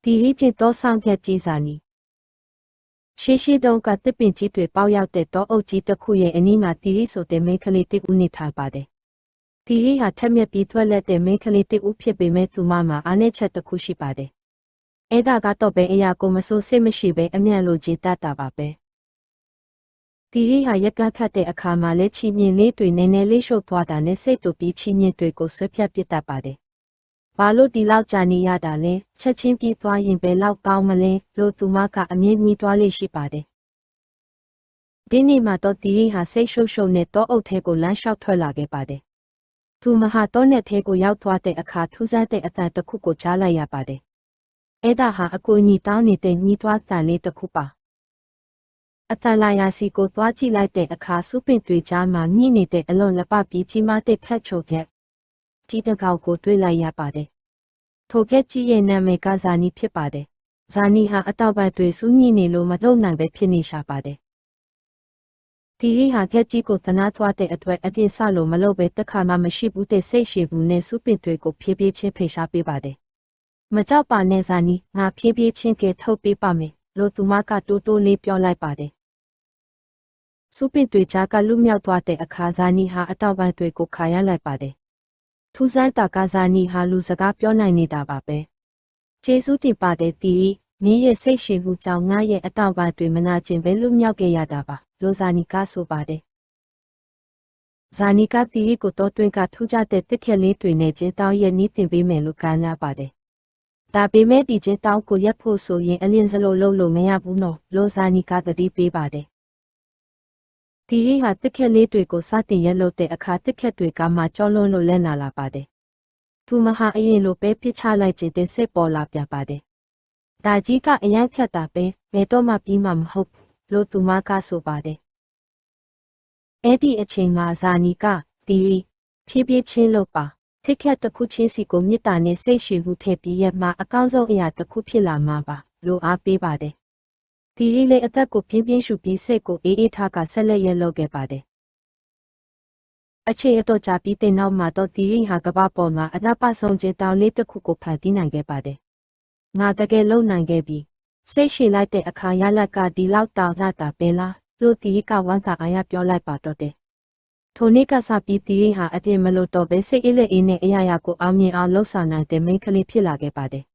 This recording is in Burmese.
တီရီကျတော့ဆောင်ဖြတ်ကြီးစာနီရှိတုံးကတစ်ပင်ကြီးတွေပေါရောက်တဲ့တော့အုပ်ကြီးတစ်ခုရဲ့အနီးမှာတီရီဆိုတဲ့မိန်းကလေးတစ်ဦးနေထားပါတယ်။တီရီဟာထက်မြက်ပြီးထွက်လက်တဲ့မိန်းကလေးတစ်ဦးဖြစ်ပေမဲ့သူမမှာအားနည်းချက်တစ်ခုရှိပါတယ်။အဲ့ဒါကတော့ပဲအရာကိုမဆိုးစိတ်မရှိပဲအမြန်လိုကြည်တတ်တာပါပဲ။တီရီဟာရက်ကခတ်တဲ့အခါမှာလဲချီမြင်လေးတွေနည်းနည်းလေးရှုပ်သွားတာနဲ့စိတ်တူပြီးချီမြင်တွေကိုဆွဲဖြတ်ပစ်တတ်ပါတယ်။ဘာလို့ဒီလောက်ကြာနေရတာလဲချက်ချင်းပြီးသွားရင်ပဲလောက်ကောင်းမလဲလို့သူမကအမြင်မြည်သွားလေးရှိပါတယ်ဒီနေ့မှတော့တီရီဟာစိတ်ရှုပ်ရှုပ်နဲ့တော့အုပ်ထဲကိုလမ်းလျှောက်ထွက်လာခဲ့ပါတယ်သူမဟာတော့နဲ့ထဲကိုရောက်သွားတဲ့အခါထူးဆန်းတဲ့အသံတစ်ခုကိုကြားလိုက်ရပါတယ်အဲ့ဒါဟာအကူအညီတောင်းနေတဲ့ညီးသွားတန်လေးတစ်ခုပါအသံလာရာစီကိုသွားကြည့်လိုက်တဲ့အခါစုပင်တွေကြားမှာမြင့်နေတဲ့အလွန်လက်ပပြီးကြီးမားတဲ့ခက်ချုံခဲ့ကြီးတကောက်ကိုတွေ့လိုက်ရပါတယ်။ထိုကက်ကြီးရဲ့နာမည်ကဇာနီဖြစ်ပါတယ်။ဇာနီဟာအတောက်ပတ်တွေစူးညိနေလို့မလုံနိုင်ပဲဖြစ်နေရှာပါတယ်။တီရီဟာကက်ကြီးကိုသနာသွားတဲ့အတွက်အပြင်ဆလို့မလုပ်ပဲတက်ခါမှမရှိဘူးတဲ့စိတ်ရှည်ဘူးနဲ့စုပင်တွေကိုဖြည်းဖြည်းချင်းဖိရှားပေးပါတယ်။မကြောက်ပါနဲ့ဇာနီငါဖြည်းဖြည်းချင်းကဲထုတ်ပေးပါမယ်လို့သူမကတိုးတိုးလေးပြောလိုက်ပါတယ်။စုပင်တွေကြားကလူမြောက်သွားတဲ့အခါဇာနီဟာအတောက်ပတ်တွေကိုခါရလိုက်ပါတယ်ထူးဆန်းတာကဇာနီဟာလူစကားပြောနိုင်နေတာပါပဲကျေးဇူးတင်ပါတယ်တီရီမင်းရဲ့စိတ်ရှည်မှုကြောင့်ငါရဲ့အတောက်ပါတွေမနာကျင်ပဲလွတ်မြောက်ခဲ့ရတာပါလို့ဇာနီကဆိုပါတယ်ဇာနီကတီရီကိုတော့တွင်ကထူးခြားတဲ့တစ်ခက်လေးတွေနဲ့ကျင်းတောင်းရဲ့နီးတင်ပေးမယ်လို့ကမ်းလှမ်းပါတယ်ဒါပေမဲ့ဒီကျင်းတောင်းကိုရက်ဖို့ဆိုရင်အလင်းစလို့လုပ်လို့မရဘူးနော်လို့ဇာနီကသတိပေးပါတယ်တီရီဟာတစ်ခက်လေးတွေကိုစတင်ရက်လို့တဲ့အခါတစ်ခက်တွေကမှကြောလွန်းလို့လက်နာလာပါတယ်။သူမဟာအရင်လိုပဲပြစ်ချလိုက်ခြင်းတဲ့စိတ်ပေါ်လာပြပါတယ်။ဒါကြီးကအရန်ဖြတ်တာပဲဘယ်တော့မှပြီးမှမဟုတ်လို့သူမကဆိုပါတယ်။အဲ့ဒီအချိန်မှာဇာနီကတီရီဖြည်းဖြည်းချင်းလို့ပါတစ်ခက်တစ်ခုချင်းစီကိုမြစ်တာနဲ့စိတ်ရှည်မှုထည့်ပြီးရမှအကောင်းဆုံးအရာတစ်ခုဖြစ်လာမှာပါလို့အားပေးပါတယ်။တီရီလေးအသက်ကိုပြင်းပြင်းရှုပြီးစိတ်ကိုအေးအေးထားကဆက်လက်ရက်လုပ်ခဲ့ပါတယ်။အခြေအတော့ကြပြီးတဲ့နောက်မှာတော့တီရီဟာကမ္ဘာပေါ်မှာအနာပဆုံးကျတောင်လေးတစ်ခုကိုဖန်တီးနိုင်ခဲ့ပါတယ်။ငါတကယ်လုံနိုင်ခဲ့ပြီ။စိတ်ရှည်လိုက်တဲ့အခါရလက်ကဒီလောက်တောင်တာပဲလားလို့တီရီကဝမ်းသာအားရပြောလိုက်ပါတော့တယ်။ထိုနေ့ကစပြီးတီရီဟာအတင်မလို့တော့ပဲစိတ်အေးလက်အေးနဲ့အရာရာကိုအောင်မြင်အောင်လှုပ်ဆောင်နိုင်တဲ့မိန်းကလေးဖြစ်လာခဲ့ပါတယ်။